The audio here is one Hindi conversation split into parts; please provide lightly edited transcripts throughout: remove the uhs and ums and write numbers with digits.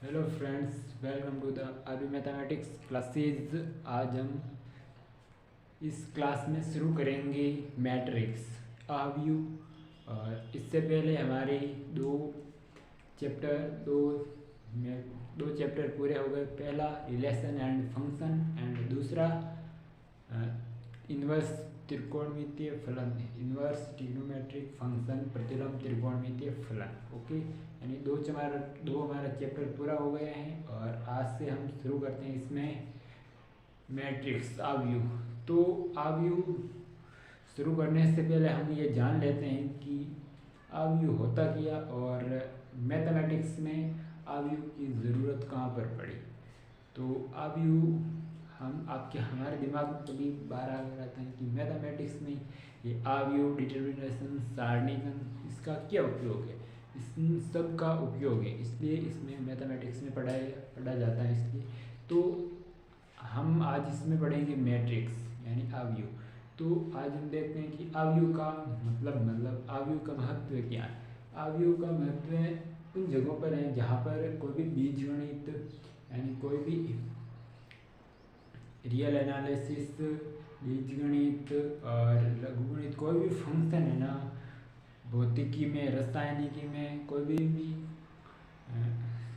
Hello friends, welcome to the अरबी मैथमेटिक्स क्लासेज। आज हम इस क्लास में शुरू करेंगे मैट्रिक्स आव्यू। और इससे पहले हमारे चैप्टर दो दो चैप्टर पूरे हो गए। पहला रिलेशन एंड फंक्शन एंड दूसरा इन्वर्स त्रिकोणमितीय फलन, इन्वर्स ट्रिग्नोमेट्रिक फंक्शन, प्रतिलोम त्रिकोणमितीय फलन। ओके, यानी दो हमारा चैप्टर पूरा हो गया है और आज से हम शुरू करते हैं इसमें मैट्रिक्स आव्यू। तो आव्यू शुरू करने से पहले हम ये जान लेते हैं कि आव्यू होता क्या और मैथमेटिक्स में आव्यू की ज़रूरत कहाँ पर पड़ी। तो आव्यू हमारे दिमाग में कभी बार आ रहता है कि मैथमेटिक्स में ये आव्यू, डिटर्मिनेशन, सारणीकरण, इसका क्या उपयोग है। इन सब का उपयोग है, इसलिए इसमें मैथमेटिक्स में पढ़ा जाता है। इसलिए तो हम आज इसमें पढ़ेंगे मैट्रिक्स यानी आव्यू। तो आज हम देखते हैं कि आव्यू का मतलब आव्यू का महत्व क्या है। आव्यू का महत्व उन जगहों पर है जहाँ पर कोई भी बीजगणित यानी कोई भी रियल एनालिसिस, बीजगणित और लघुगणित, कोई भी फंक्शन है ना, भौतिकी में, रसायनिकी में, कोई भी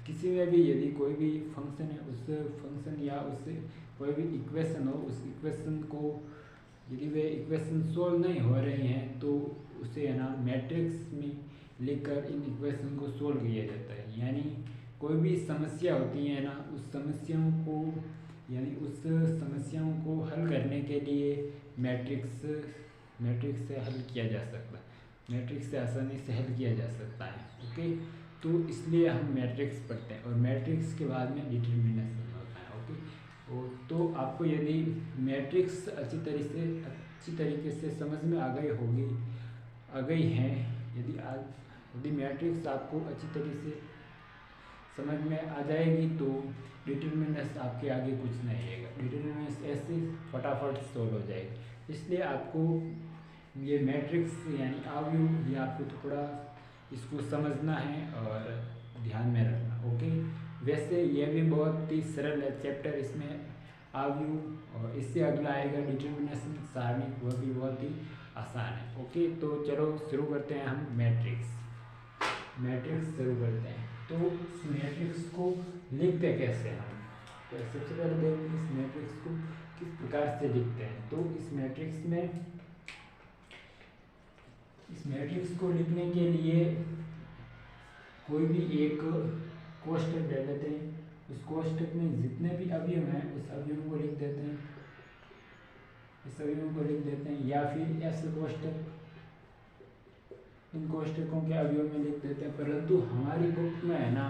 किसी में भी यदि कोई भी फंक्शन है, उस फंक्शन या उस कोई भी इक्वेशन हो, उस इक्वेशन को यदि वे इक्वेशन सोल्व नहीं हो रही हैं तो उसे है ना मैट्रिक्स में लिखकर इन इक्वेशन को सोल्व किया जाता है। यानी कोई भी समस्या होती है ना, उस समस्याओं को हल करने के लिए मैट्रिक्स से हल किया जा सकता है, मैट्रिक्स से आसानी से हल किया जा सकता है। ओके, तो इसलिए हम मैट्रिक्स पढ़ते हैं और मैट्रिक्स के बाद में डिटर्मिनेशन होता है। ओके, तो आपको यदि मैट्रिक्स अच्छी तरीके से समझ में आ गई है, यदि मैट्रिक्स आपको अच्छी तरीके से समझ में आ जाएगी तो डिटर्मिनेंट्स आपके आगे कुछ नहीं रहेगा, डिटर्मिनेंट्स ऐसे फटाफट सोल्व हो जाएगी। इसलिए आपको ये मैट्रिक्स यानी आव्यू, ये आपको थोड़ा इसको समझना है और ध्यान में रखना। ओके, वैसे ये भी बहुत ही सरल है चैप्टर, इसमें आव्यू, और इससे अगला आएगा डिटर्मिनेशन सारणी, वह भी बहुत ही आसान है। ओके, तो चलो शुरू करते हैं हम मैट्रिक्स शुरू करते हैं। तो इस मैट्रिक्स को लिखते कैसे हैं हम, तो सबसे पहले देखें इस मैट्रिक्स को किस प्रकार से लिखते हैं। तो इस मैट्रिक्स को लिखने के लिए कोई भी एक कोष्ठक ले लेते हैं, उस कोष्ठक में जितने भी अवयव हैं उस अवयव को लिख देते हैं, या फिर ऐसे कोष्ठक, इन कोष्ठकों के अवयव में लिख देते हैं। परंतु हमारी बुक में है ना,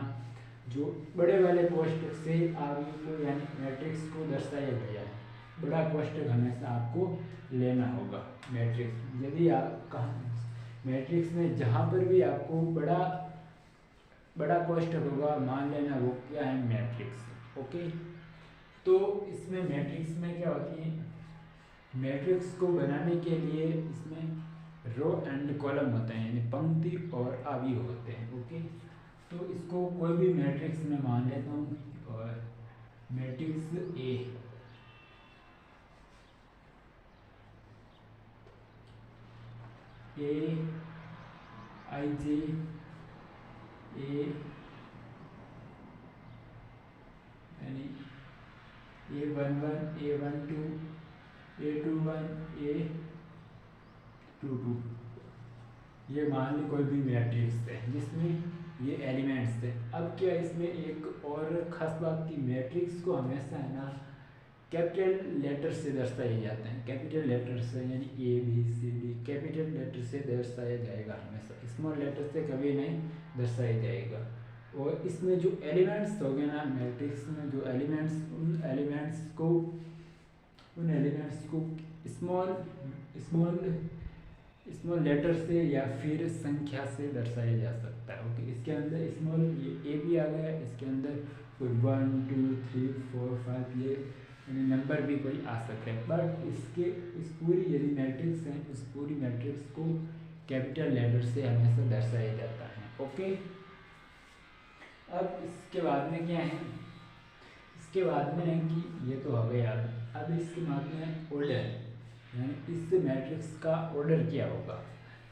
जो बड़े वाले कोष्ठक से अवयव को यानी मैट्रिक्स को दर्शाया गया है, बड़ा कोष्ठक हमेशा आपको लेना होगा मैट्रिक्स। यदि आप मैट्रिक्स में जहाँ पर भी आपको बड़ा कोष्ठक होगा, मान लेना वो क्या है, मैट्रिक्स। ओके, तो इसमें मैट्रिक्स में क्या होती है, मैट्रिक्स को बनाने के लिए इसमें रो एंड कॉलम होते हैं, यानी पंक्ति और अवयव होते हैं। ओके, तो इसको कोई भी मैट्रिक्स में मान लेता हूँ, और मैट्रिक्स ए आई जे ए यानी A11, A12, A21, A22, ये मान ली कोई भी मैट्रिक्स है जिसमें ये एलिमेंट्स है। अब क्या इसमें एक और ख़ास बात की मैट्रिक्स को हमेशा है ना कैपिटल लेटर से दर्शाए जाते हैं, कैपिटल लेटर से, यानी ABCD कैपिटल लेटर से दर्शाया जाएगा हमेशा, स्मॉल लेटर से कभी नहीं दर्शाया जाएगा। और इसमें जो एलिमेंट्स हो गए ना मैट्रिक्स में, जो एलिमेंट्स, उन एलिमेंट्स को स्मॉल लेटर से या फिर संख्या से दर्शाया जा सकता है। ओके, इसके अंदर स्मॉल ये ए भी आ गया, इसके अंदर कोई 1 2 3 4 5 ये नंबर भी कोई आ सकते हैं। बट इस पूरी यदि मैट्रिक्स है, उस पूरी मैट्रिक्स को कैपिटल लेटर से हमेशा दर्शाया जाता है। ओके, अब इसके बाद में क्या है, इसके बाद में है कि ये तो हो गया। अब इसके बाद में ऑर्डर, यानी इस मैट्रिक्स का ऑर्डर क्या होगा।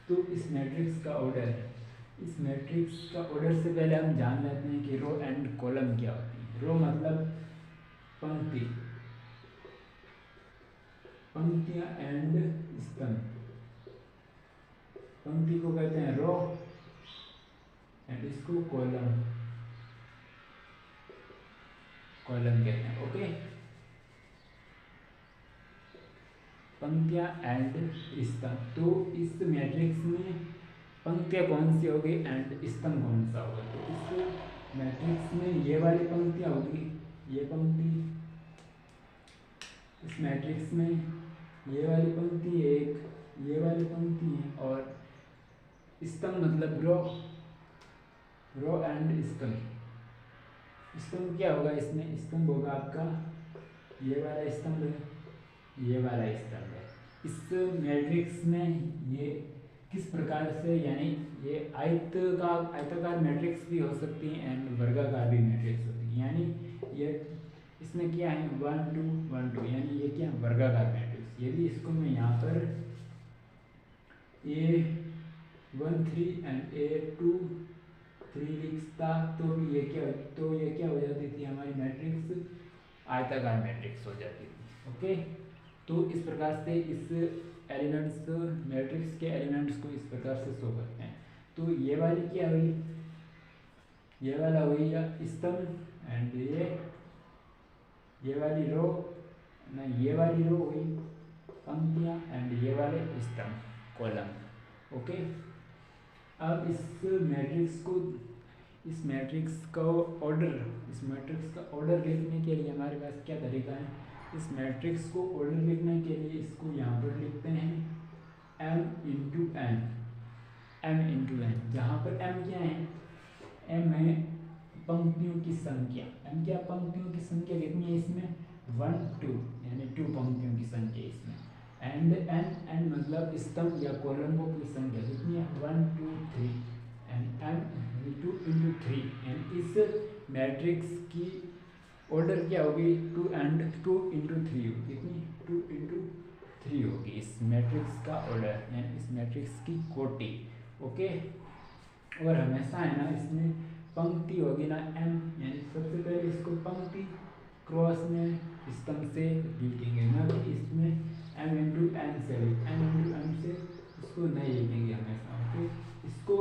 तो इस मैट्रिक्स का ऑर्डर, इस मैट्रिक्स का ऑर्डर से पहले हम जान लेते हैं कि रो एंड कॉलम क्या होती है। रो मतलब पंक्ति, पंक्तियां एंड स्तंभ। पंक्ति को कहते हैं रो एंड इसको कॉलम, कॉलम कहते हैं। ओके, पंक्तियां एंड स्तंभ। तो इस मैट्रिक्स में पंक्तियां कौन सी होगी एंड स्तंभ कौन सा होगा। तो इस मैट्रिक्स में ये वाली पंक्तियां होगी, ये पंक्ति, इस मैट्रिक्स में ये वाली पंक्ति एक, ये वाली पंक्ति है, और स्तंभ मतलब रो, रो एंड स्तंभ। स्तंभ क्या होगा इसमें, स्तंभ होगा आपका ये वाला स्तंभ है, ये वाला स्तंभ है। इस मैट्रिक्स में ये किस प्रकार से, यानी ये आयताकार मैट्रिक्स भी हो सकती है एंड वर्गाकार भी मैट्रिक्स होती है। यानी ये इसमें क्या है 1 2 1 2, यानी ये क्या वर्गाकार मैट्रिक्स। यदि इसको मैं यहाँ पर A1 3 एंड A2 3 लिखता तो ये क्या हो जाती थी, हमारी मैट्रिक्स आयताकार मैट्रिक्स हो जाती थी। ओके, तो इस प्रकार से इस एलिमेंट्स, मैट्रिक्स के एलिमेंट्स को इस प्रकार से शो करते हैं। तो ये वाली क्या हुई, ये वाला हुई या स्तंभ, एंड ये वाली रो ना, ये वाली रो हुई पंक्तियां, एंड ये वाले स्तंभ कॉलम। ओके, अब इस मैट्रिक्स को, इस मैट्रिक्स का ऑर्डर, इस मैट्रिक्स का ऑर्डर लिखने के लिए हमारे पास क्या तरीका है। इस मैट्रिक्स को ऑर्डर लिखने के लिए इसको यहाँ पर लिखते हैं m into n, m into n, जहाँ पर m क्या है, m है पंक्तियों की संख्या। m क्या, पंक्तियों की संख्या कितनी है इसमें 1 2, यानी 2 पंक्तियों की संख्या इसमें। एंड n मतलब स्तंभ या कॉलमों की संख्या कितनी है 1 2 3, एंड m 2 इंटू 3, एंड इस मैट्रिक्स की ऑर्डर क्या होगी 2 इंटू 3 होगी, कितनी 2 इंटू 3 होगी इस मैट्रिक्स का ऑर्डर, यानी इस मैट्रिक्स की कोटि। ओके, और हमेशा है ना इसमें पंक्ति होगी ना m, यानी सबसे पहले इसको पंक्ति क्रॉस में स्तंभ से लिखेंगे ना, कि इसमें m इंटू एन से, m इंटू एन से इसको नहीं लिखेंगे हमेशा। ओके, इसको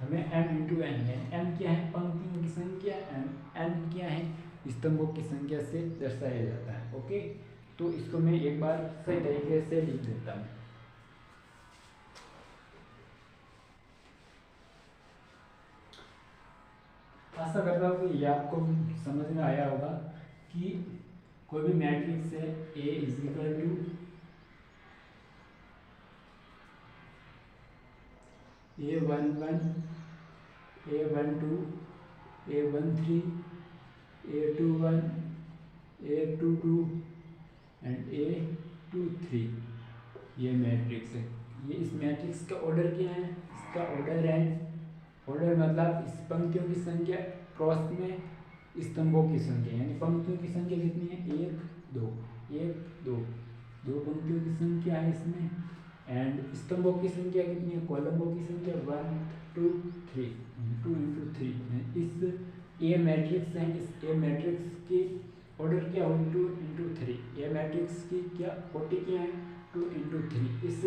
हमें m इंटू एन है, m क्या है पंक्तियों की संख्या, n क्या है स्तंभों की संख्या से दर्शाया जाता है। ओके, तो इसको मैं एक बार सही तरीके से लिख देता हूँ। आशा करता हूँ कि ये आपको समझ में आया होगा कि कोई भी मैट्रिक्स है A is equal to A11 A12 A13 A21 A22 and A23, ये मैट्रिक्स है। ये इस मैट्रिक्स का ऑर्डर क्या है, इसका ऑर्डर है, ऑर्डर मतलब इस पंक्तियों की संख्या क्रॉस में स्तंभों की संख्या, यानी पंक्तियों की संख्या कितनी है 1 2 1 2, 2 पंक्तियों की संख्या है इसमें, एंड स्तंभों की संख्या कितनी है, कॉलमों की संख्या 1 2 3, 2 इंटू 3। इस ए मैट्रिक्स है, इस ए मैट्रिक्स की ऑर्डर क्या होगी 2 इंटू 3। ए मैट्रिक्स की क्या कोटि क्या है 2 इंटू 3। इस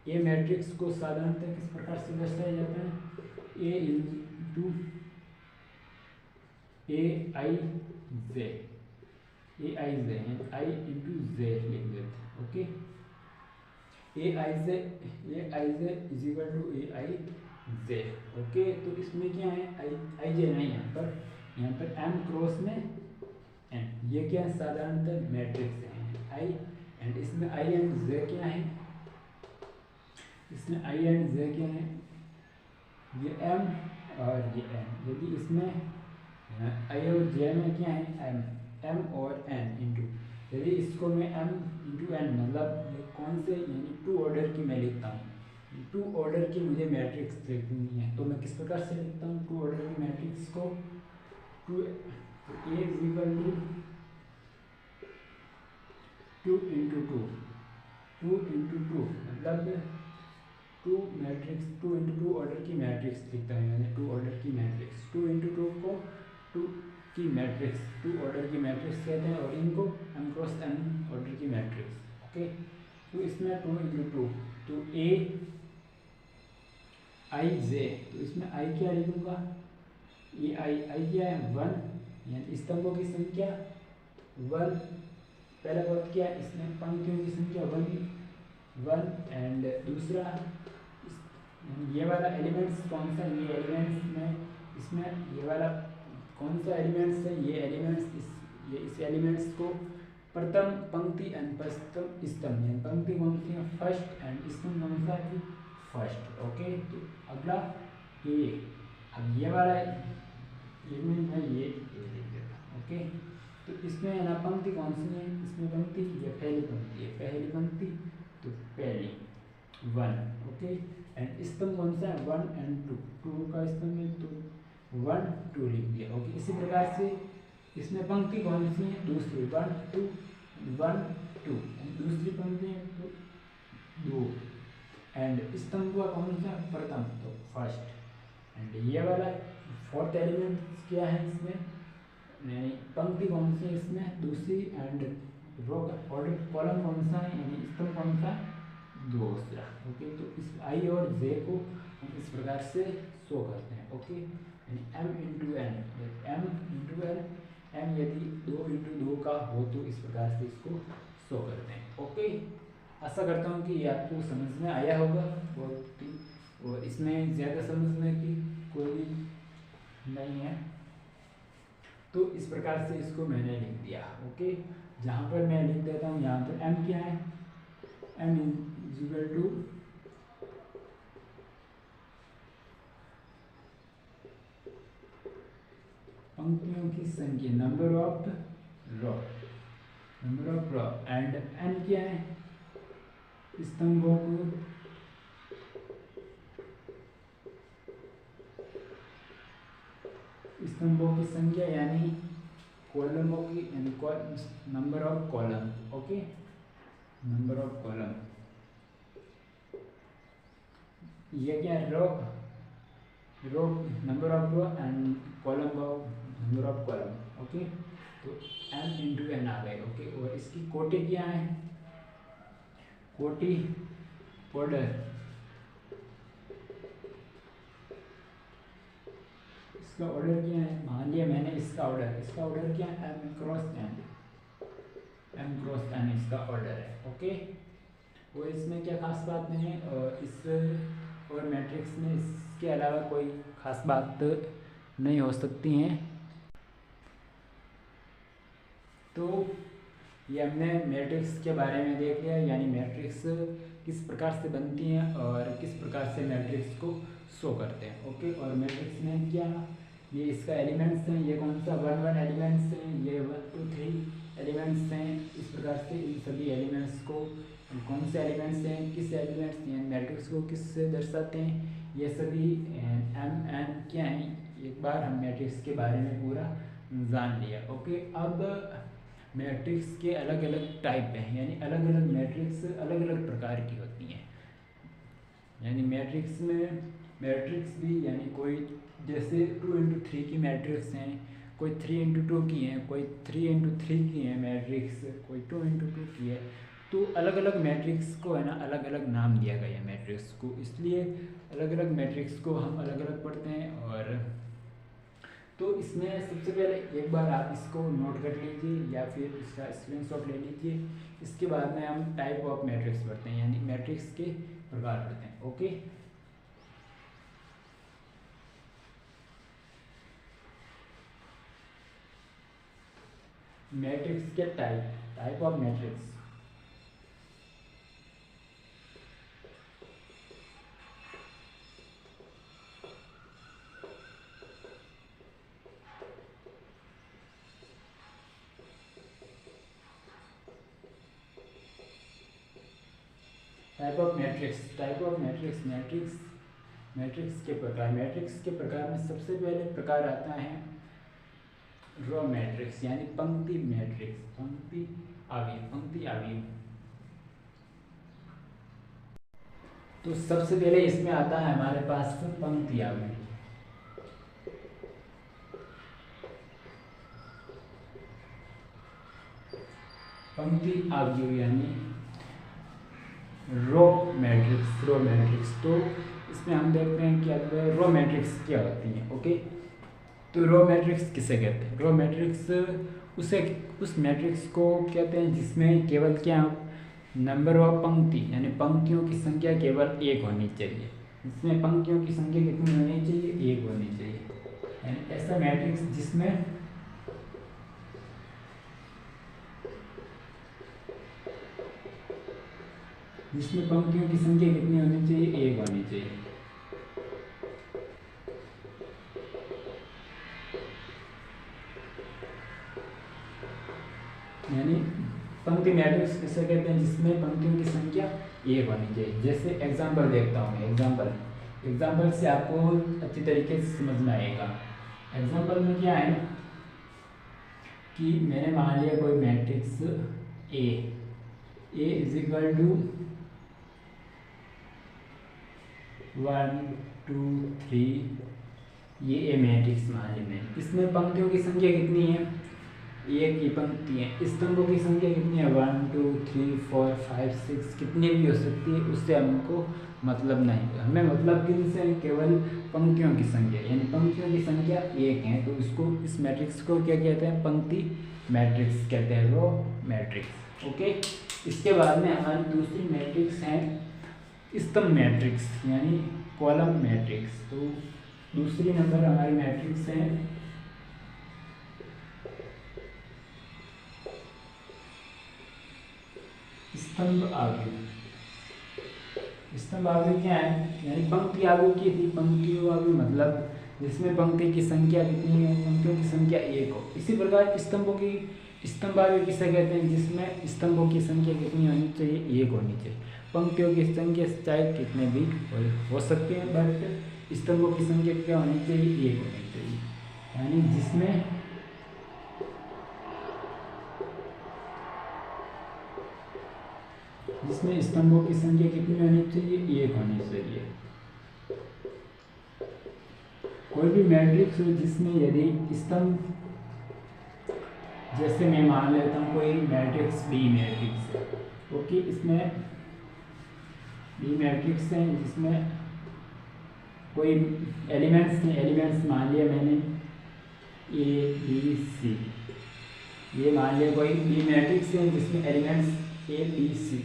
ए मैट्रिक्स को साधारणतः किस प्रकार से दर्शाया जाता है, ए into A I J, A I J I into जे लिख देते हैं। Okay, A I J is equal to A I J. Okay, तो इसमें क्या है आई जे नहीं, यहाँ पर एम क्रॉस में एन, ये क्या है साधारणतः मैट्रिक्स है आई, एंड इसमें आई एंड जे क्या है, इसमें आई एंड जे क्या है, ये एम और ये एन। यदि इसमें आई और जे में क्या है एम और एन इंटू, यदि इसको मैं एम इंटू एन मतलब कौन से, यानी 2 ऑर्डर की मैं लिखता हूँ, टू ऑर्डर की मुझे मैट्रिक्स लिखनी है, तो मैं किस प्रकार से लिखता हूँ टू ऑर्डर की मैट्रिक्स को? Two A is equal to into two, two into two मतलब two matrix, two into two order की मैट्रिक्स लिखता है, यानी टू ऑर्डर की मैट्रिक्स, टू इंटू टू को टू की मैट्रिक्स, टू ऑर्डर की मैट्रिक्स कहते हैं, और इनको m क्रॉस n ऑर्डर की मैट्रिक्स। ओके, तो इसमें टू इंटू टू, तो ए आई जे, तो इसमें आई क्या लिखूंगा? ये आई क्या है? वन, यानी स्तंभों की संख्या वन, पहला पद क्या है? इसमें पंक्तियों की संख्या वन, वन, एंड दूसरा ये वाला एलिमेंट्स कौन सा? ये एलिमेंट्स में इसमें ये वाला कौन सा एलिमेंट्स है? ये एलिमेंट्स इस एलिमेंट्स को प्रथम पंक्ति एंड प्रथम स्तंभ, यानी पंक्ति कौन सी है? फर्स्ट, एंड स्तंभ कौन सा है? फर्स्ट। ओके, तो अगला ए, अब ये वाला एलिमेंट है, ये लिख देता। ओके, तो इसमें है ना पंक्ति कौन सी है? इसमें पंक्ति ये पहली पंक्ति है, पहली पंक्ति, तो पहली वन। ओके, एंड स्तंभ कौन सा है? वन एंड टू, टू का स्तंभ है, तो वन टू लिख दिया। ओके, इसी प्रकार से इसमें पंक्ति कौन सी है? दूसरी, वन टू, वन टू, दूसरी पंक्ति है तो दो, एंड स्तंभ का कौन सा? प्रथम, तो फर्स्ट। एंड ये वाला फोर्थ एलिमेंट क्या है? इसमें यानी पंक्ति कौन सी है? इसमें दूसरी, एंड रो का ऑर्डर कॉलम कौन सा है? यानी स्तंभ कौन सा? दूसरा। ओके, तो इस आई और जे को हम इस प्रकार से शो करते हैं। ओके, यानी m into n, m into n, m यदि दो इंटू दो का हो तो इस प्रकार से इसको शो करते हैं। ओके, आशा करता हूँ कि ये आपको समझ में आया होगा, और इसमें ज़्यादा समझने की कोई नहीं है, तो इस प्रकार से इसको मैंने लिख दिया। ओके, जहाँ पर मैं लिख देता हूँ, यहाँ पर m क्या है? m इज इक्वल टू पंक्तियों की संख्या, number of row, number of row, and n क्या है? स्तंभों को स्तंभों की संख्या, यानी कॉलमों की, यानी number of column. Okay, number of column, ये क्या है? Row, row number of row, and column of number of column. Okay, तो m इंटू एन आ गए। ओके, और इसकी कोटि क्या है? कोटि ऑर्डर, इसका ऑर्डर क्या है? मान लिया मैंने इसका ऑर्डर क्या है? m cross n, m cross n इसका ऑर्डर है। ओके, और इसमें क्या खास बात नहीं है, और इस और मैट्रिक्स में इसके अलावा कोई खास बात नहीं हो सकती हैं। तो ये हमने मैट्रिक्स के बारे में देख लिया, यानी मैट्रिक्स किस प्रकार से बनती हैं और किस प्रकार से मैट्रिक्स को शो करते हैं। ओके, और मैट्रिक्स में क्या, ये इसका एलिमेंट्स हैं, ये कौन सा? वन वन एलिमेंट्स हैं, ये वन टू थ्री एलिमेंट्स हैं। इस प्रकार से इन सभी एलिमेंट्स को, कौन से एलिमेंट्स हैं, किस एलिमेंट्स यानी मैट्रिक्स को किससे दर्शाते हैं, ये सभी एम एन क्या हैं, एक बार हम मैट्रिक्स के बारे में पूरा जान लिया। ओके, अब मैट्रिक्स के अलग अलग टाइप हैं, यानी अलग अलग मैट्रिक्स अलग अलग प्रकार की होती हैं। यानी मैट्रिक्स में मैट्रिक्स भी, यानी कोई जैसे 2x3 की मैट्रिक्स हैं, कोई 3x2 की हैं, कोई 3x3 की हैं मैट्रिक्स, कोई 2x2 की है। तो अलग अलग मैट्रिक्स को है ना अलग अलग नाम दिया गया है मैट्रिक्स को, इसलिए अलग अलग मैट्रिक्स को हम अलग अलग पढ़ते हैं। और तो इसमें सबसे पहले एक बार आप इसको नोट कर लीजिए या फिर इसका स्क्रीनशॉट ले लीजिए। इसके बाद में हम टाइप ऑफ मैट्रिक्स पढ़ते हैं, यानी मैट्रिक्स के प्रकार पढ़ते हैं। ओके, मैट्रिक्स के type of matrix. Type of matrix matrix के प्रकार। मैट्रिक्स के प्रकार में सबसे पहले प्रकार आता है रो मैट्रिक्स यानी पंक्ति मैट्रिक्स, पंक्ति अवयव। तो सबसे पहले इसमें आता है हमारे पास पंक्ति अवयव। पंक्ति अवयव यानी रो मैट्रिक्स। तो इसमें हम देखते हैं कि अब रो मैट्रिक्स क्या होती है। ओके, तो रो मैट्रिक्स किसे कहते हैं? रो मैट्रिक्स उस मैट्रिक्स को कहते हैं जिसमें केवल क्या नंबर ऑफ पंक्ति यानी पंक्तियों की संख्या केवल एक होनी चाहिए। इसमें पंक्तियों की संख्या कितनी होनी चाहिए? एक होनी चाहिए। यानी ऐसा मैट्रिक्स जिसमें पंक्तियों की संख्या कितनी होनी चाहिए? एक होनी चाहिए। यानी पंक्ति मैट्रिक्स किसे कहते हैं? जिसमें पंक्तियों की संख्या एक होनी चाहिए। जैसे एग्जांपल देखता हूँ, एग्जांपल से आपको अच्छी तरीके से समझ में आएगा। एग्जांपल में क्या है कि मैंने मान लिया कोई matrix A is equal to 1 2 3, ये ए मैट्रिक्स मान ली मैंने। इसमें पंक्तियों की संख्या कितनी है? एक ही पंक्ति है। स्तंभों की संख्या कितनी है? 1 2 3 4 5 6, कितनी भी हो सकती है, उससे हमको मतलब नहीं। हमें मतलब किन से? केवल पंक्तियों की संख्या, यानी पंक्तियों की संख्या एक है। तो इस मैट्रिक्स को क्या कहते हैं? पंक्ति मैट्रिक्स कहते हैं, रो मैट्रिक्स। ओके, इसके बाद में हमारी दूसरी मैट्रिक्स है स्तंभ मैट्रिक्स यानी कॉलम मैट्रिक्स। तो दूसरी नंबर हमारी मैट्रिक्स है स्तंभ अवयव। स्तंभ अवयव क्या है? यानी पंक्ति अवयव की थी। पंक्ति अवयव मतलब जिसमें पंक्ति की संख्या कितनी है? पंक्तियों की संख्या एक हो। इसी प्रकार स्तंभ अवयव किसे कहते हैं? जिसमें स्तंभों की संख्या कितनी होनी चाहिए? एक होनी चाहिए। पंक्तियों की संख्या चाहे कितने भी हो सकते हैं, बट स्तंभों की संख्या क्या होनी चाहिए? एक होनी चाहिए। यानी जिसमें स्तंभों की संख्या कितनी होनी चाहिए? एक होनी चाहिए। कोई भी मैट्रिक्स हो जिसमें यदि स्तंभ, जैसे मैं मान लेता हूँ कोई मैट्रिक्स बी मैट्रिक्स है। ओके, इसमें बी मैट्रिक्स है जिसमें कोई एलिमेंट्स मान लिया मैंने ए बी सी। ये मान लिया कोई बी मैट्रिक्स है जिसमें एलिमेंट्स ए बी सी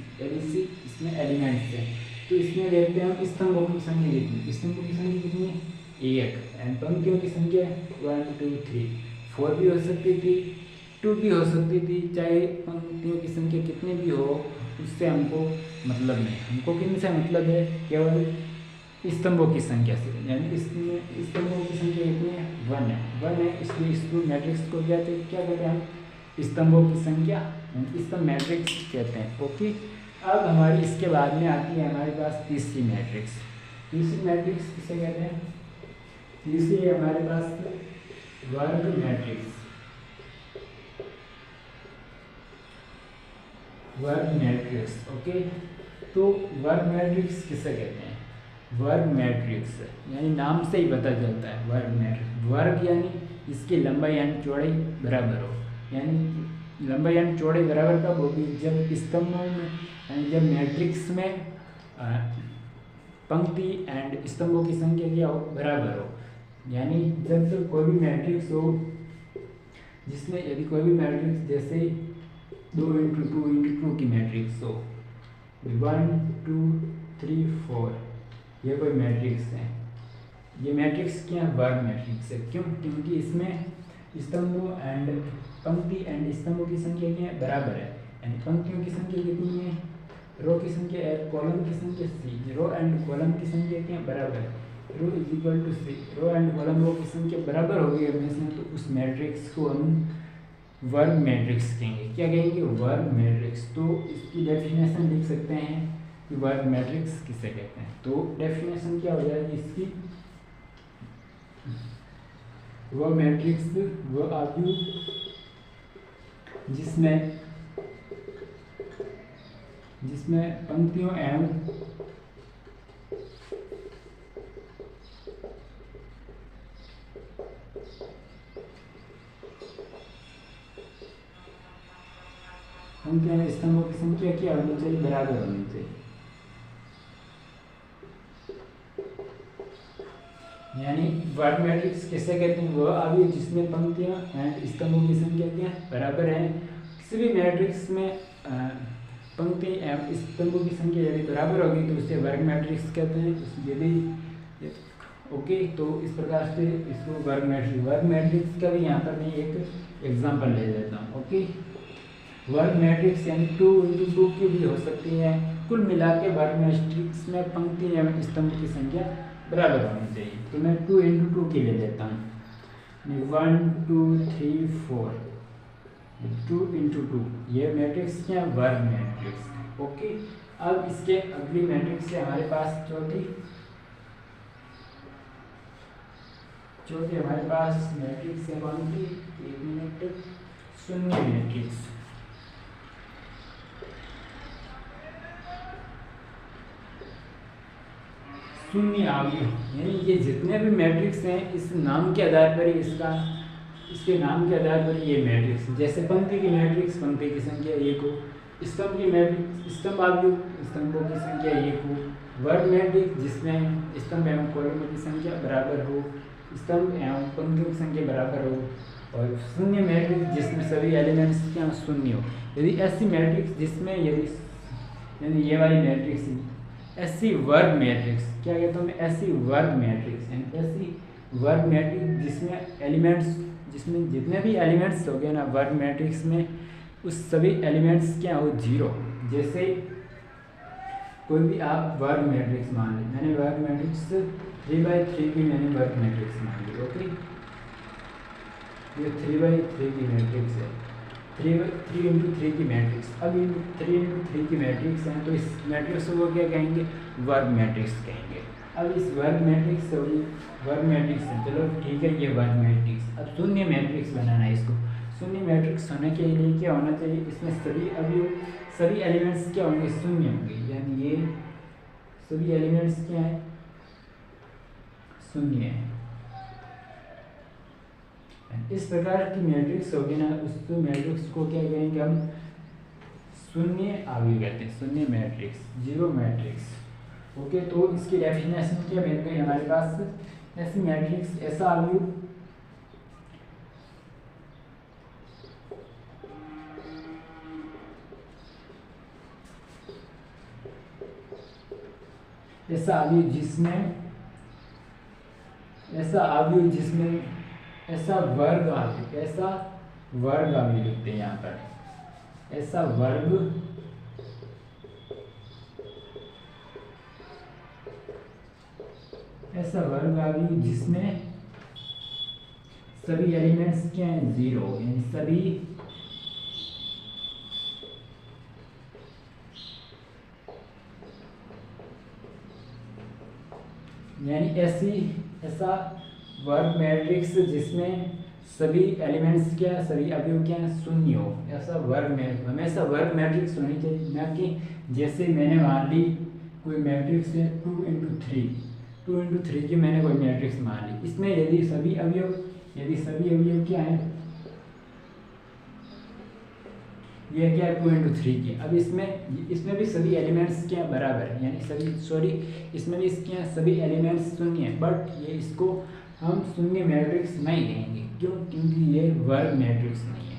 इसमें एलिमेंट्स हैं। तो इसमें देखते हैं हम स्तंभों की संख्या कितनी? स्तंभों की संख्या कितनी है? एक। एंड पंक्तियों की संख्या 1 2 3 4 भी हो सकती थी, 2 भी हो सकती थी। चाहे पंक्तियों की संख्या कितनी भी हो, उससे हमको मतलब नहीं। हमको किन से मतलब है? केवल स्तंभों की संख्या से। यानी इसमें स्तंभों की संख्या कितनी है? 1 है। इसलिए इस मैट्रिक्स को क्या कहते हैं हम? स्तंभों की संख्या, स्तंभ मैट्रिक्स कहते हैं। ओके, अब हमारी इसके बाद में आती है हमारे पास तीसरी मैट्रिक्स। तीसरी मैट्रिक्स किसे कहते हैं? तीसरी है हमारे पास वर्ग मैट्रिक्स। ओके, तो वर्ग मैट्रिक्स किसे कहते हैं? वर्ग मैट्रिक्स यानी नाम से ही पता चलता है वर्ग मैट्रिक्स। वर्ग यानी इसकी लंबाई एंड चौड़ाई बराबर हो। यानी लंबाई एंड चौड़ाई बराबर कब होगी? जब स्तंभों में यानी जब मैट्रिक्स में पंक्ति एंड स्तंभों की संख्या क्या हो? बराबर हो। यानी जब कोई भी मैट्रिक्स हो जिसमें यदि कोई भी मैट्रिक्स जैसे 2 × 2 × 2 की मैट्रिक्स हो, 1 2 3 4, ये कोई मैट्रिक्स है। ये मैट्रिक्स क्या है? वर्ग मैट्रिक्स है। क्यों? क्योंकि इसमें स्तंभों एंड पंक्ति एंड स्तंभों की संख्या क्या है? बराबर है। यानी पंक्तियों की संख्या कितनी है? रो की संख्या है, कॉलम की संख्या सी। रो एंड कॉलम की संख्या क्या है? बराबर है। Row is equal to C. Row and column row की संख्या बराबर होगी हमेशा, तो उस मैट्रिक्स को हम वर्ग मैट्रिक्स कहेंगे। क्या कहेंगे? वर्ग मैट्रिक्स। तो इसकी डेफिनेशन लिख सकते हैं कि वर्ग मैट्रिक्स किसे कहते हैं। तो डेफिनेशन क्या हो जाएगी इसकी, वह मैट्रिक्स वह आव्यूह जिसमें पंक्तियों एवं स्तंभों की संख्या क्या होनी चाहिए, बराबर होनी चाहिए। यानी वर्ग मैट्रिक्स किसे कहते हैं, वह आव्यूह जिसमें पंक्तियां एंड स्तंभों की संख्या क्या बराबर है। किसी भी मैट्रिक्स में पंक्ति एवं स्तंभों की संख्या यदि बराबर होगी तो उसे वर्ग मैट्रिक्स कहते हैं। यदि ओके, तो इस प्रकार से इसको वर्ग मैट्रिक्स का भी यहाँ पर मैं एक एग्जांपल ले लेता हूँ। ओके, वर्ग मैट्रिक्स यानी 2 × 2 की भी हो सकती है। कुल मिला के वर्ग मैट्रिक्स में पंक्ति एवं स्तंभ की संख्या बराबर होनी चाहिए। तो मैं 2 × 2 की ले लेता हूँ, 1 2 3 4, 2 × 2 ये मैट्रिक्स क्या, वर्ग मैट्रिक्स। ओके, अब इसके अगली मैट्रिक्स है हमारे पास चौथी हमारे पास मैट्रिक्स है कौन सी, 1 मिनट, शून्य मैट्रिक्स। शून्य आव्यूह यानी ये जितने भी मैट्रिक्स हैं इस नाम के आधार पर ही इसके नाम के आधार पर ये मैट्रिक्स, जैसे पंक्ति की मैट्रिक्स पंक्ति की संख्या 1 हो, स्तंभ की मैट्रिक्स स्तंभ आव्यूह स्तंभों की संख्या 1 हो, वर्ग मैट्रिक्स जिसमें स्तंभ एवं कॉलमों की संख्या बराबर हो, स्तंभ एवं पंक्तियों की संख्या बराबर हो, और शून्य मैट्रिक्स जिसमें सभी एलिमेंट्स क्या शून्य हो। यदि ऐसी मैट्रिक्स जिसमें यदि ये वाली मैट्रिक्स ऐसी वर्ग मैट्रिक्स, क्या कहता हूँ मैं, ऐसी वर्ग मैट्रिक्स यानी ऐसी वर्ग मैट्रिक्स जिसमें जितने भी एलिमेंट्स हो गए ना वर्ग मैट्रिक्स में, उस सभी एलिमेंट्स क्या हो 0। जैसे कोई भी आप वर्ग मैट्रिक्स मान लें, मैंने वर्ग मैट्रिक्स 3/3 की मैंने वर्ग मैट्रिक्स मान ली। ओके, ये 3/3 की मैट्रिक्स है, 3 × 3 की मैट्रिक्स। अब ये 3 × 3 की मैट्रिक्स है तो इस मैट्रिक्स को क्या कहेंगे, वर्ग मैट्रिक्स कहेंगे। अब इस वर्ग मैट्रिक्स से वर्ग मैट्रिक्स है, चलो ठीक है, ये वर्ग मैट्रिक्स। अब शून्य मैट्रिक्स बनाना है इसको। शून्य मैट्रिक्स होने के लिए क्या होना चाहिए, इसमें सभी एलिमेंट्स क्या होंगे, शून्य होंगे। यानी ये सभी एलिमेंट्स क्या है, शून्य है। इस प्रकार की मैट्रिक्स होगी ना, उस मैट्रिक्स को क्या कहेंगे हम, शून्य आव्यूह कहते हैं, शून्य मैट्रिक्स, 0 मैट्रिक्स। ओके, तो इसकी डेफिनेशन क्या मिल गई हमारे पास, ऐसी मैट्रिक्स ऐसा आव्यूह ऐसा आव्यूह जिसमें ऐसा वर्ग आव्यूह लिखते हैं यहाँ पर, ऐसा वर्ग आव्यूह जिसमें सभी एलिमेंट्स क्या हैं 0, यानी सभी ऐसा वर्ग मैट्रिक्स जिसमें सभी एलिमेंट्स क्या, सभी अवयव क्या शून्य हो, ऐसा हमेशा वर्ग मैट्रिक्स होनी चाहिए। ना कि जैसे मैंने मान ली कोई मैट्रिक्स है 2 × 3 की मैंने कोई मैट्रिक्स मान ली, इसमें यदि सभी अवयव क्या है, ये क्या है 2 × 3 की। अब इसमें भी सभी एलिमेंट्स क्या बराबर है, यानी इसमें भी क्या सभी एलिमेंट्स शून्य है, बट ये इसको हम शून्य मैट्रिक्स नहीं कहेंगे। क्यों? क्योंकि ये वर्ग मैट्रिक्स नहीं है।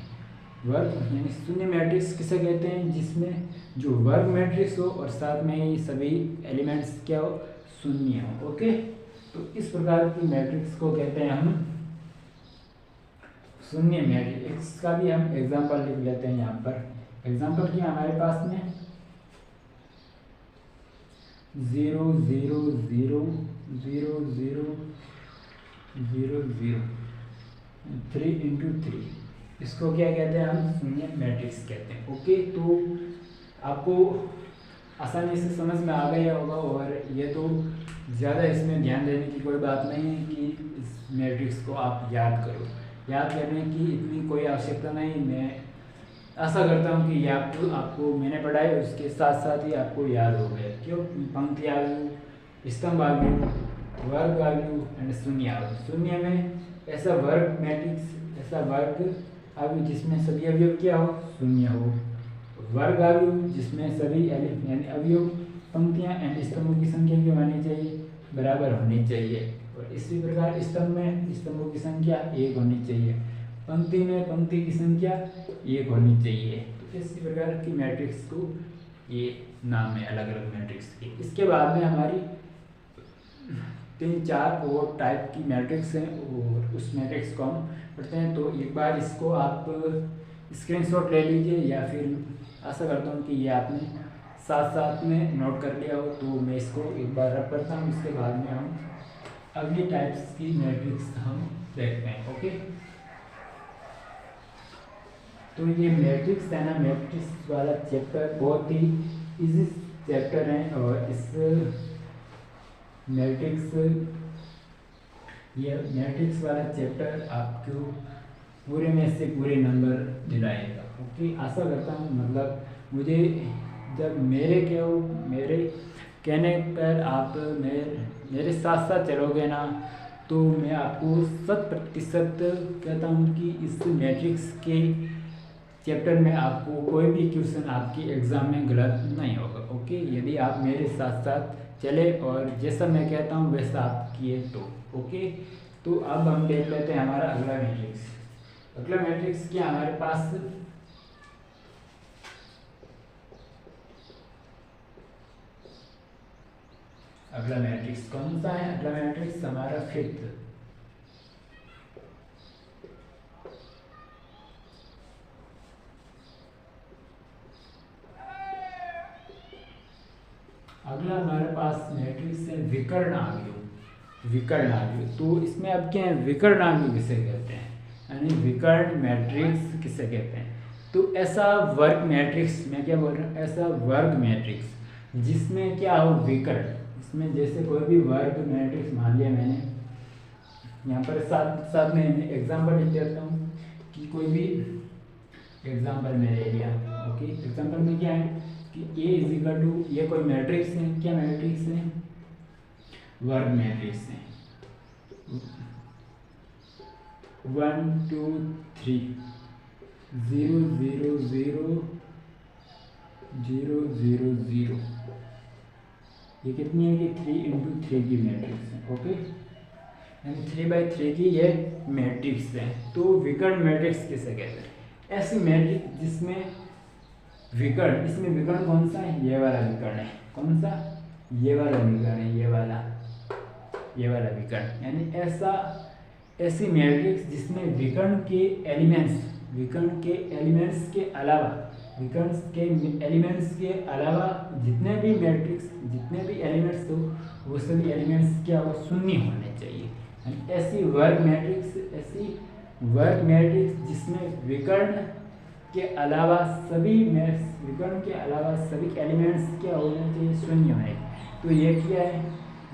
वर्ग यानी शून्य मैट्रिक्स किसे कहते हैं, जिसमें जो वर्ग मैट्रिक्स हो और साथ में ही सभी एलिमेंट्स क्या हो, शून्य हो। ओके, तो इस प्रकार की मैट्रिक्स को कहते हैं हम शून्य मैट्रिक्स। का भी हम एग्जांपल लिख लेते हैं यहाँ पर। एग्जांपल क्या हमारे पास में 0 0 0 0 0 0 0 3 × 3, इसको क्या कहते हैं हम, शून्य मैट्रिक्स कहते हैं। ओके, तो आपको आसानी से समझ में आ गया होगा। और ये तो ज़्यादा इसमें ध्यान देने की कोई बात नहीं है कि इस मैट्रिक्स को आप याद करो। याद करने की इतनी कोई आवश्यकता नहीं। मैं आशा करता हूँ कि ये आपको मैंने पढ़ाई उसके साथ साथ ही आपको याद हो गया। क्यों? पंक्ति आ गई, स्तंभ आ गई, वर्ग आ गई एंड शून्य आ गई। शून्य में ऐसा वर्ग मैट्रिक्स, ऐसा वर्ग आ गई जिसमें सभी अवयव क्या हो? शून्य हो। वर्ग आ गई जिसमें सभी यानी अवयव, पंक्तियाँ एंड स्तंभों की संख्या क्या होनी चाहिए? बराबर होनी चाहिए। और इसी प्रकार स्तंभ में स्तंभों की संख्या 1 होनी चाहिए, पंक्ति में पंक्ति की संख्या 1 होनी चाहिए। तो इसी प्रकार की मैट्रिक्स को ये नाम है अलग अलग मैट्रिक्स के। इसके बाद में हमारी 3-4 और टाइप की मैट्रिक्स हैं और उस मैट्रिक्स को हम पढ़ते हैं। तो एक बार इसको आप स्क्रीनशॉट ले लीजिए या फिर आशा करता हूँ कि ये आपने साथ साथ में नोट कर लिया हो। तो मैं इसको एक बार रब करता हूँ, इसके बाद में हम अगली टाइप्स की मैट्रिक्स हम देखते हैं। ओके, तो ये मैट्रिक्स है ना, मैट्रिक्स वाला चैप्टर बहुत ही इजी चैप्टर है। और इस मैट्रिक्स वाला चैप्टर आपको पूरे में से पूरे नंबर दिलाएगा। ओके, आशा करता हूँ मतलब मुझे जब मेरे कहने पर आप मेरे साथ साथ चलोगे ना, तो मैं आपको 100% कहता हूँ कि इस मैट्रिक्स के चैप्टर में आपको कोई भी क्वेश्चन आपकी एग्ज़ाम में गलत नहीं होगा। ओके, यदि आप मेरे साथ साथ चले और जैसा मैं कहता हूँ वैसा आप किए तो। ओके, तो अब हम देख लेते हैं हमारा अगला मैट्रिक्स। अगला मैट्रिक्स क्या हमारे पास? अगला मैट्रिक्स कौन सा है? अगला मैट्रिक्स हमारा 5th। अगला हमारे पास मैट्रिक्स है विकर्ण आव्यूह। विकर्ण आव्यूह, तो इसमें अब क्या है? विकर्ण आव्यूह किसे कहते हैं, यानी विकर्ण मैट्रिक्स किसे कहते हैं? तो ऐसा वर्ग मैट्रिक्स, मैं क्या बोल रहा हूँ, ऐसा वर्ग मैट्रिक्स जिसमें क्या हो? विकर्ण। इसमें जैसे कोई भी वर्ग मैट्रिक्स मान लिया मैंने, यहाँ पर साथ में एग्जाम्पल लिख देता हूँ कि कोई भी एग्जाम्पल मैं ले लिया। ओके, एग्जाम्पल में क्या है कि A इजिकल टू, ये कोई मैट्रिक्स है। क्या मैट्रिक्स है? वर्ग मैट्रिक्स है। 1 2 3 0 0 0 0 0 0। ये कितनी है? कि 3 × 3 की मैट्रिक्स है। ओके, यानी 3/3 की ये मैट्रिक्स है। तो विकर्ण मैट्रिक्स किसे कहते हैं? ऐसी मैट्रिक्स जिसमें विकर्ण, इसमें विकर्ण कौन सा है? ये वाला विकर्ण है। कौन सा? ये वाला विकर्ण है। ये वाला विकर्ण, यानी ऐसी मैट्रिक्स जिसमें विकर्ण के एलिमेंट्स के अलावा जितने भी एलिमेंट्स हो, वो सभी एलिमेंट्स क्या हो? शून्य होने चाहिए। ऐसी वर्ग मैट्रिक्स जिसमें विकर्ण के अलावा सभी एलिमेंट्स क्या होने चाहिए? शून्य होने। तो ये क्या है?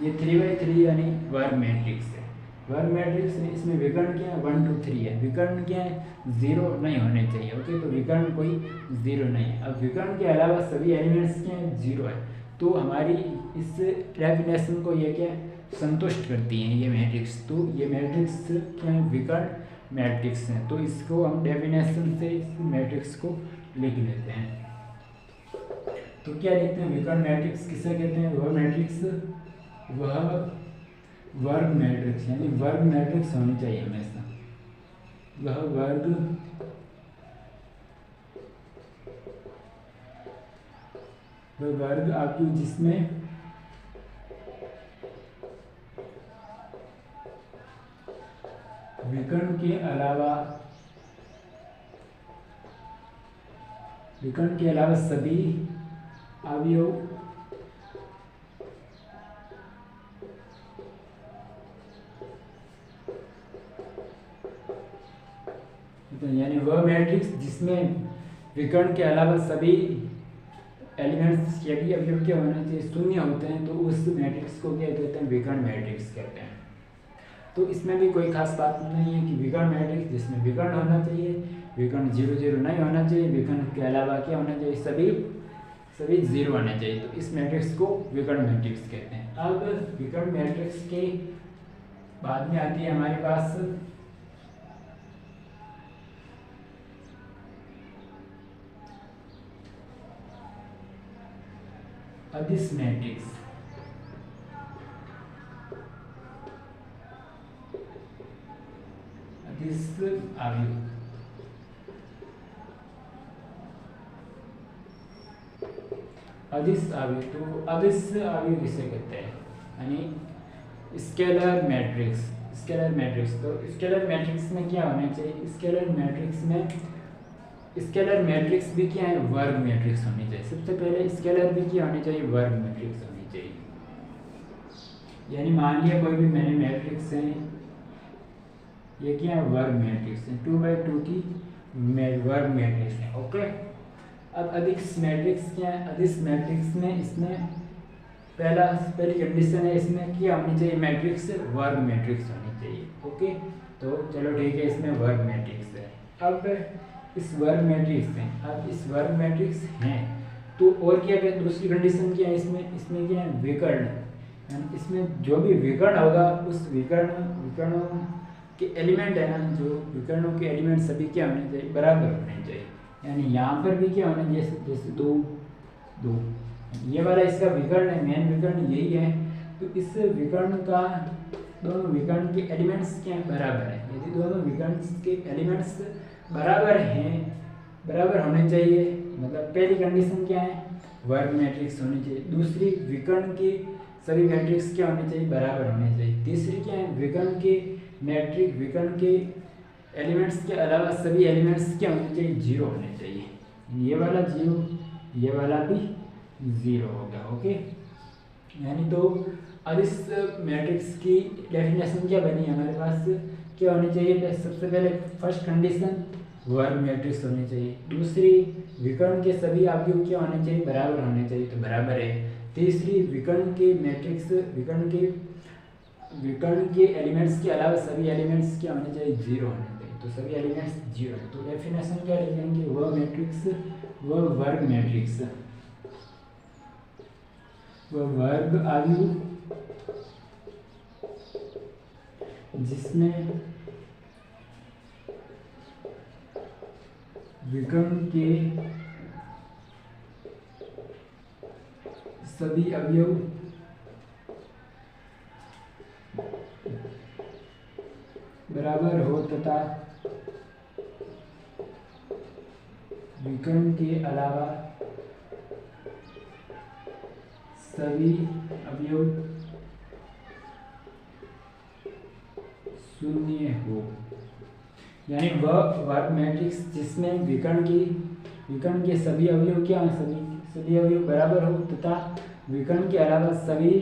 ये 3/3 यानी वर्ग मैट्रिक्स है। वर्ग मैट्रिक्स है, इसमें विकर्ण क्या है? 1 2 3 है। विकर्ण क्या है? 0 नहीं होने चाहिए। ओके, तो विकर्ण कोई 0 नहीं है। अब विकर्ण के अलावा सभी एलिमेंट्स क्या है? 0 है। तो हमारी इस डेफिनेशन को ये क्या है? संतुष्ट करती हैं ये मैट्रिक्स। तो ये मैट्रिक्स क्या है? विकर्ण मैट्रिक्स हैं। तो इसको हम डेफिनेशन से इस मैट्रिक्स को लिख लेते हैं। तो क्या लिखते हैं? विकर्ण मैट्रिक्स किसे कहते हैं? वह वर्ग मैट्रिक्स, यानी वर्ग मैट्रिक्स होनी चाहिए हमेशा। वह वर्ग आपकी जिसमें विकर्ण के अलावा सभी अवयव यानी वह मैट्रिक्स जिसमें विकर्ण के अलावा सभी एलिमेंट्स यदि अवयव क्या होना चाहिए शून्य होते हैं तो उस मैट्रिक्स को क्या कहते हैं विकर्ण मैट्रिक्स कहते हैं। तो इसमें भी कोई खास बात नहीं है कि विकर्ण मैट्रिक्स जिसमें विकर्ण होना चाहिए, विकर्ण 0 0 नहीं होना चाहिए, विकर्ण के अलावा क्या होना चाहिए सभी 0 होना चाहिए। तो इस मैट्रिक्स को विकर्ण मैट्रिक्स कहते हैं। अब विकर्ण मैट्रिक्स के बाद में आती है हमारे पास अदिश मैट्रिक्स। अदिश आव्यूह। अदिश आव्यूह, तो अदिश आव्यूह किसे कहते हैं, यानी स्केलर मैट्रिक्स। स्केलर मैट्रिक्स, तो स्केलर मैट्रिक्स में क्या होना चाहिए, स्केलर मैट्रिक्स भी क्या है वर्ग मैट्रिक्स होनी चाहिए। सबसे पहले स्केलर भी क्या होनी चाहिए वर्ग मैट्रिक्स होनी चाहिए। यानी मान लिया कोई भी मैंने मैट्रिक्स है, ये क्या है वर्ग मैट्रिक्स है, 2x2 की वर्ग मैट्रिक्स है। ओके, अब अदिश मैट्रिक्स क्या है, अदिश मैट्रिक्स में इसमें पहली कंडीशन है इसमें क्या होनी चाहिए मैट्रिक्स वर्ग मैट्रिक्स होनी चाहिए। ओके, तो चलो ठीक है, इसमें वर्ग मैट्रिक्स है। अब इस वर्ग मैट्रिक्स हैं तो और क्या है दूसरी कंडीशन क्या है इसमें क्या है विकर्ण। इसमें जो भी विकर्ण होगा उस विकर्णों के एलिमेंट है ना, जो विकर्णों के एलिमेंट सभी क्या होने चाहिए बराबर होने चाहिए। यानी यहाँ पर भी क्या होना चाहिए जैसे 2 2, ये वाला इसका विकर्ण है, मेन विकर्ण यही है। तो इस विकर्ण का दोनों विकर्ण के एलिमेंट्स क्या है बराबर है। यदि दोनों विकर्ण के एलिमेंट्स बराबर होने चाहिए, मतलब पहली कंडीशन क्या है वर्ग मैट्रिक्स होनी चाहिए। दूसरी विकर्ण के सभी मैट्रिक्स क्या होने चाहिए बराबर होने चाहिए। तीसरी क्या है विकर्ण के एलिमेंट्स के अलावा सभी एलिमेंट्स क्या होने चाहिए 0 होने चाहिए। ये वाला 0, ये वाला भी 0 होगा। ओके, यानी तो अदिश मैट्रिक्स की डेफिनेशन क्या बनी हमारे पास, क्या होनी चाहिए सबसे पहले फर्स्ट कंडीशन वर्ग मैट्रिक्स होनी चाहिए। दूसरी विकर्ण के सभी अवयव क्या होने चाहिए बराबर होने चाहिए, तो बराबर है। तीसरी विकर्ण के एलिमेंट्स के अलावा सभी एलिमेंट्स क्या होने चाहिए 0 होने चाहिए, तो सभी एलिमेंट्स 0 है। तो डेफिनेशन क्या लिखेंगे वह वर्ग अवयव जिसमें विकर्ण के सभी अवयव बराबर हो तथा विकर्ण के अलावा सभी अवयव शून्य हो। यानी वह वर्ग मैट्रिक्स जिसमें विकर्ण के सभी अवयव क्या हैं सभी अवयव बराबर हो तथा विकर्ण के अलावा सभी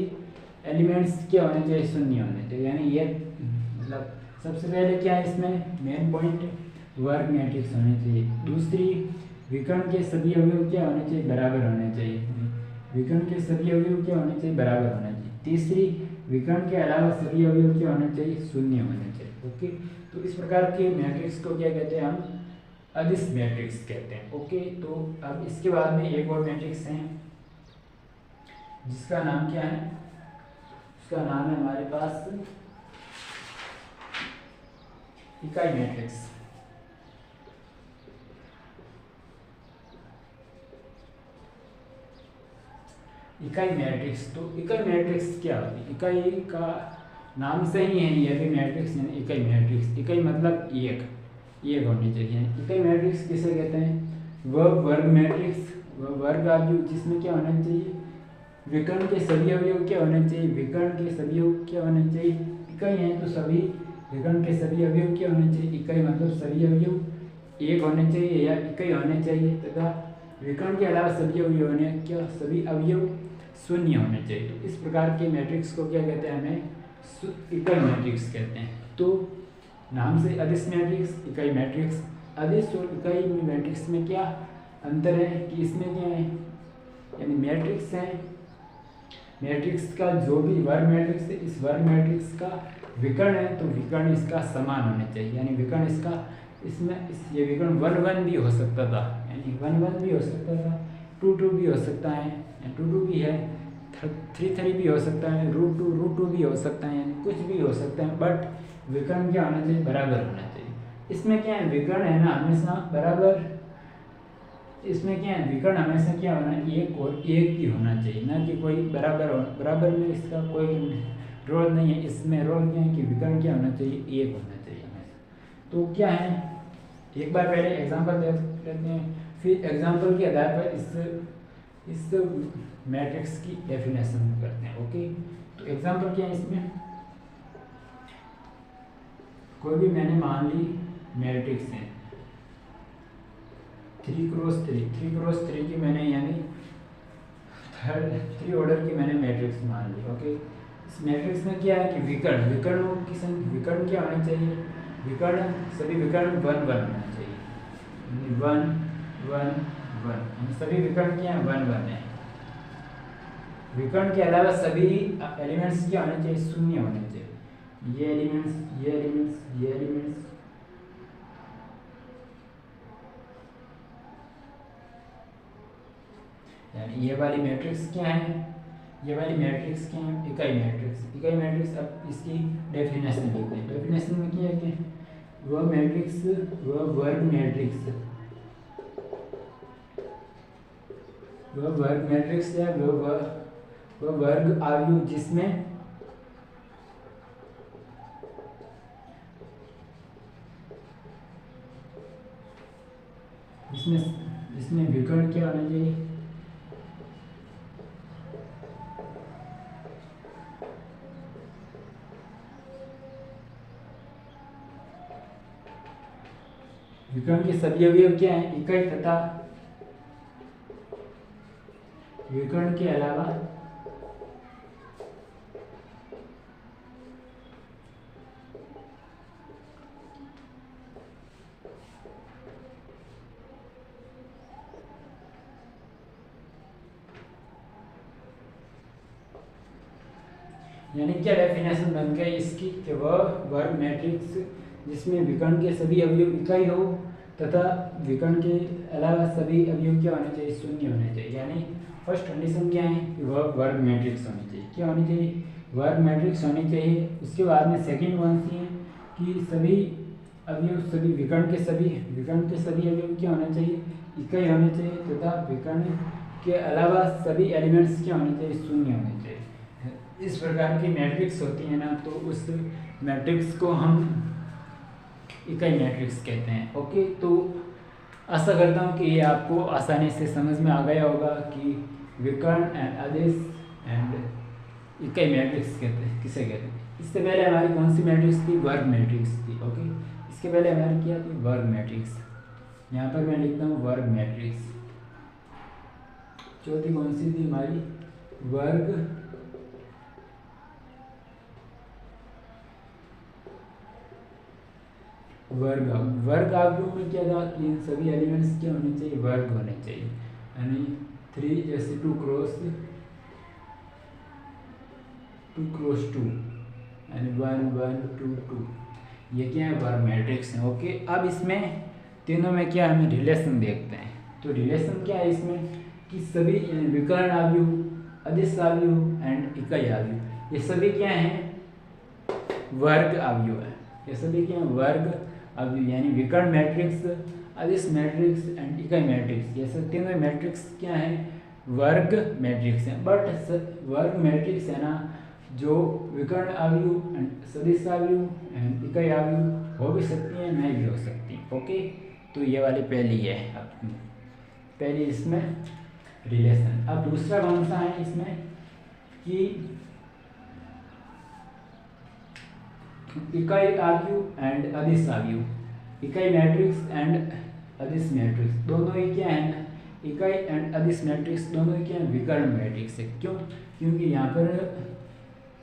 एलिमेंट्स क्या होने चाहिए शून्य होने चाहिए। यानी ये मतलब सबसे पहले क्या है इसमें मेन पॉइंट वर्ग मैट्रिक्स होने चाहिए। दूसरी विकर्ण के सभी अवयव क्या होने चाहिए बराबर होने चाहिए, विकर्ण के सभी अवयव क्या होने चाहिए बराबर होने चाहिए। तीसरी विकर्ण के अलावा सभी अवयव क्या होने चाहिए शून्य होने चाहिए। ओके, तो इस प्रकार के मैट्रिक्स को क्या कहते हैं हम अदिश मैट्रिक्स कहते हैं। ओके, तो अब इसके बाद में एक और मैट्रिक्स है जिसका नाम क्या है, उसका नाम है हमारे पास इकाई मैट्रिक्स। इकाई मैट्रिक्स, तो इकाई मैट्रिक्स क्या होती है, इकाई का नाम से ही है ये भी मैट्रिक्स है इकाई मैट्रिक्स। इकाई मतलब एक होनी चाहिए। इकाई मैट्रिक्स किसे कहते हैं, वह वर्ग मैट्रिक्स वह वर्ग अवयव जिसमें क्या होना चाहिए विकर्ण के सभी अवयव क्या होने चाहिए, विकर्ण के सभी अवयव क्या होने चाहिए इकाई है, तो सभी विकर्ण के सभी अवयव क्या होने चाहिए इकाई, मतलब सभी अवयव एक होने चाहिए या इकाई होने चाहिए तथा विकर्ण के अलावा सभी अवयव होने क्या सभी अवयव शून्य होने चाहिए। तो इस प्रकार के मैट्रिक्स को क्या कहते हैं हमें इकाई मैट्रिक्स कहते हैं। तो नाम से अदिश मैट्रिक्स इकाई मैट्रिक्स। अदिश और इकाई मैट्रिक्स में क्या अंतर है कि इसमें क्या है यानी मैट्रिक्स है, मैट्रिक्स का जो भी वर्ग मैट्रिक्स है, इस वर्ग मैट्रिक्स का विकर्ण है तो विकर्ण इसका समान होना चाहिए, यानी विकर्ण इसका ये विकर्ण 1 1 भी हो सकता था, यानी 1 1 भी हो सकता था, 2 2 भी हो सकता है, 2 2 भी है, 3 3 भी हो सकता है, √2 भी हो सकता है, यानी कुछ भी हो सकता है, बट विकर्ण क्या होना चाहिए, बराबर होना चाहिए। इसमें क्या है, विकर्ण है ना हमेशा बराबर, इसमें क्या है, विकर्ण हमेशा क्या होना है, एक और एक ही होना चाहिए, ना कि कोई बराबर में इसका कोई रोल नहीं है। इसमें रोल क्या है कि विकर्ण क्या होना चाहिए, एक होना चाहिए हमेशा। तो क्या है, एक बार पहले एग्जांपल देख लेते हैं, फिर एग्जांपल के आधार पर इस मैट्रिक्स की डेफिनेशन करते हैं। ओके, तो एग्जांपल क्या है, इसमें कोई भी मैंने मान ली मैट्रिक्स है 3x3 की मैंने, यानी 3 ऑर्डर की मैंने मैट्रिक्स मान ली। ओके, इस मैट्रिक्स में क्या है कि विकर्ण क्या होना चाहिए, सभी विकर्ण 1 1 होना चाहिए, 1 1 1, सभी विकर्ण क्या है, 1 1 है। विकर्ण के अलावा सभी एलिमेंट्स क्या होने चाहिए, शून्य होने चाहिए। ये एलिमेंट्स यानी ये वाली मैट्रिक्स क्या है, इकाई मैट्रिक्स। अब इसकी डेफिनेशन लिखते हैं। डेफिनेशन में क्या है कि वह वर्ग मैट्रिक्स है, वह वर्ग आयु जिसमें विकर्ण क्या होना चाहिए, विकर्ण के सभी अवयव क्या है, इकाई तथा विकर्ण के अलावा यानी क्या डेफिनेशन बन गई इसकी कि वह वर्ग मैट्रिक्स जिसमें विकर्ण के सभी अवयव इकाई हो तथा विकर्ण के अलावा सभी अवयव क्या होने चाहिए, शून्य होने चाहिए। यानी फर्स्ट कंडीशन क्या है कि वह वर्ग मैट्रिक्स होनी चाहिए, क्या होनी चाहिए, वर्ग मैट्रिक्स होनी चाहिए। उसके बाद में सेकंड वन सी है कि सभी अवयव विकर्ण के सभी अवयव क्या होना चाहिए, इकाई होने चाहिए तथा विकर्ण के अलावा सभी एलिमेंट्स क्या होने चाहिए, शून्य होने चाहिए। इस प्रकार की मैट्रिक्स होती है ना, तो उस मैट्रिक्स को हम इकाई मैट्रिक्स कहते हैं। ओके, तो आशा करता हूँ कि ये आपको आसानी से समझ में आ गया होगा कि विकर्ण एंड अदिश एंड इकाई मैट्रिक्स किसे कहते हैं। इससे पहले हमारी कौन सी मैट्रिक्स थी, वर्ग मैट्रिक्स थी। ओके, इसके पहले हमारी क्या थी, वर्ग मैट्रिक्स। यहाँ पर मैं लिखता हूँ वर्ग मैट्रिक्स। चौथी कौन सी थी हमारी, वर्ग आगू में क्या था कि इन सभी एलिमेंट्स क्या होने चाहिए, वर्ग होने चाहिए। यानी 3 जैसे 2 क्रॉस 2 यानी 1 1 2 2, ये क्या है, वर्ग मैट्रिक्स है। ओके, अब इसमें तीनों में क्या हमें रिलेशन देखते हैं। तो रिलेशन क्या है इसमें कि सभी विकर्ण आयु, अदिश आयु एंड इकाई आयु, ये सभी क्या हैं, वर्ग आयु है। ये सभी क्या है, वर्ग आयु, यानी विकर्ण मैट्रिक्स, अदिश मैट्रिक्स एंड इकाई मैट्रिक्स, ये सब तीनों मैट्रिक्स क्या है, वर्ग मैट्रिक्स हैं। बट वर्ग मैट्रिक्स है ना, जो विकर्ण आयु एंड सदिश आयु एंड इकाई आयु हो भी सकती है, नहीं भी हो सकती। ओके, तो ये वाली पहली है, पहली इसमें रिलेशन। अब दूसरा कौन सा है इसमें कि इकाई आयु एंड अदिश आयु, इकाई मैट्रिक्स एंड अदिश मैट्रिक्स दोनों ही क्या है ना, इकाई एंड अदिश मैट्रिक्स दोनों ही क्या है, विकर्ण मैट्रिक्स है। क्यों, क्योंकि यहाँ पर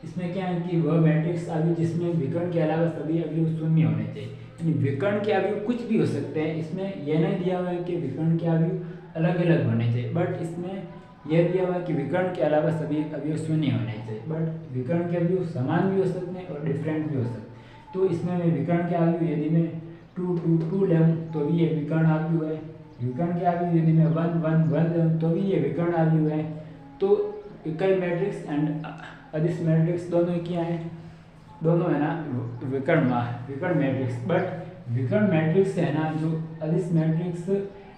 इसमें क्या है कि वह मैट्रिक्स आयु जिसमें विकर्ण के अलावा सभी अवयव शून्य होने चाहिए। यानी विकर्ण के अवयव कुछ भी हो सकते हैं, इसमें यह नहीं दिया हुआ है कि विकर्ण के अवयव अलग अलग होने चाहिए, बट इसमें यह दिया हुआ है कि विकर्ण के अलावा सभी अवयव शून्य होने चाहिए, बट विकर्ण के अवयव समान भी हो सकते हैं और डिफरेंट भी हो सकते हैं। तो इसमें मैं विकर्ण के अवयव यदि मैं 2 2 2 लें तो भी ये विकर्ण अवयव है, विकर्ण के अवयव यदि मैं 1 1 1 लें तो भी ये विकर्ण अवयव है। तो इकाई मैट्रिक्स एंड अदिश मैट्रिक्स दोनों ही क्या है, दोनों है ना विकर्ण मैट्रिक्स, बट विकर्ण मैट्रिक्स है ना जो अदिश मैट्रिक्स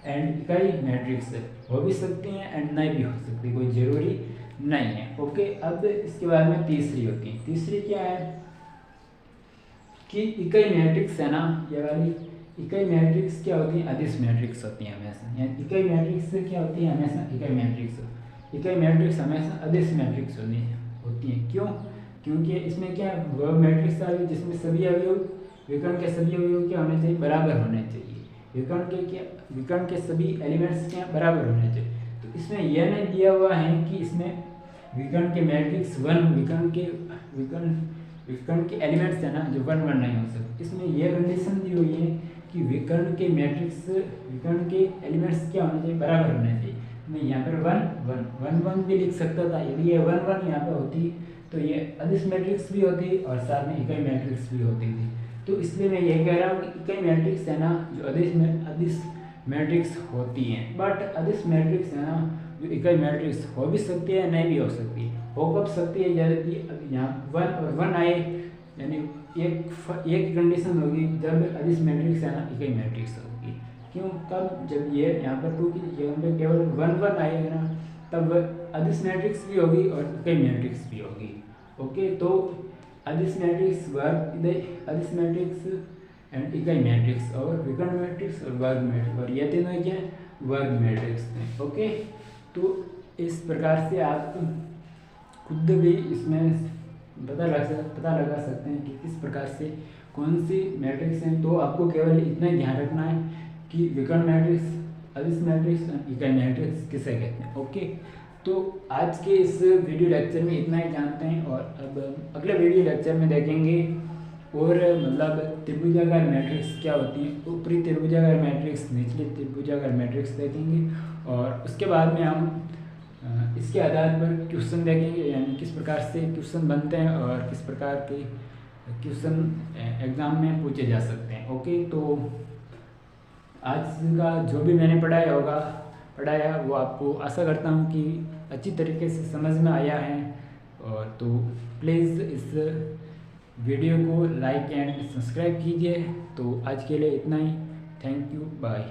एंड इकाई मैट्रिक्स हो भी सकती हैं एंड नहीं भी हो सकती, कोई जरूरी नहीं है। ओके, अब इसके बाद में तीसरी होती है। तीसरी क्या है कि इकाई मैट्रिक्स है ना, ये वाली इकाई मैट्रिक्स क्या होती है, अदिश मैट्रिक्स होती है हमेशा। यानी इकाई मैट्रिक्स क्या होती है, हमेशा इकाई मैट्रिक्स हमेशा अदिश मैट्रिक्स होती है। क्यों? क्योंकि इसमें क्या वह मैट्रिक्स आ गई जिसमें सभी अवयव विकर्ण के सभी अवयव क्या होने चाहिए, बराबर होने चाहिए। विकर्ण के सभी एलिमेंट्स क्या बराबर होने चाहिए। तो इसमें यह नहीं दिया हुआ है कि इसमें विकर्ण के मैट्रिक्स विकर्ण के एलिमेंट्स है ना जो 1 1 नहीं हो सकते। इसमें यह कंडीशन दी हुई है कि विकर्ण के एलिमेंट्स क्या होने चाहिए, बराबर होने चाहिए। मैं यहाँ पर 1 1 भी लिख सकता था। यदि ये 1 1 यहाँ पर होती तो ये अदिश मैट्रिक्स भी होती और साथ में इकाई मैट्रिक्स भी होती थी। तो इसलिए मैं ये कह रहा हूँ कि इकाई मैट्रिक्स है ना जो अदिश मैट्रिक्स होती हैं, बट अदिश मैट्रिक्स है ना जो इकाई मैट्रिक्स हो भी सकती है, नहीं भी हो सकती। हो कब सकती है, यदि यहाँ 1 और 1 आए, यानी एक कंडीशन होगी जब अदिश मैट्रिक्स है ना इकाई मैट्रिक्स होगी। क्यों? तब जब ये यहाँ पर 2 की जगह पे केवल 1 1 आएगा ना, तब अदिश मैट्रिक्स भी होगी और इकाई मैट्रिक्स भी होगी। ओके, तो अदिश मैट्रिक्स एंड इकाई मैट्रिक्स और विकर्ण मैट्रिक्स और वर्ग मैट्रिक्स, और ये तीनों क्या है, वर्ग मैट्रिक्स हैं। ओके, तो इस प्रकार से आप खुद भी इसमें पता लगा सकते हैं कि किस प्रकार से कौन सी मैट्रिक्स हैं। तो आपको केवल इतना ही ध्यान रखना है कि विकर्ण मैट्रिक्स, अदिश मैट्रिक्स और इकाई मैट्रिक्स किसे कहते हैं। ओके, तो आज के इस वीडियो लेक्चर में इतना ही जानते हैं, और अब अगले वीडियो लेक्चर में देखेंगे और मतलब त्रिभुजाकार मैट्रिक्स क्या होती है, ऊपरी त्रिभुजाकार मैट्रिक्स, निचली त्रिभुजाकार मैट्रिक्स देखेंगे, और उसके बाद में हम इसके आधार पर क्वेश्चन देखेंगे, यानी किस प्रकार से क्वेश्चन बनते हैं और किस प्रकार के क्वेश्चन एग्ज़ाम में पूछे जा सकते हैं। ओके, तो आज का जो भी मैंने पढ़ाया वो आपको आशा करता हूँ कि अच्छी तरीके से समझ में आया है। और तो प्लीज़ इस वीडियो को लाइक एंड सब्सक्राइब कीजिए। तो आज के लिए इतना ही। Thank you, bye.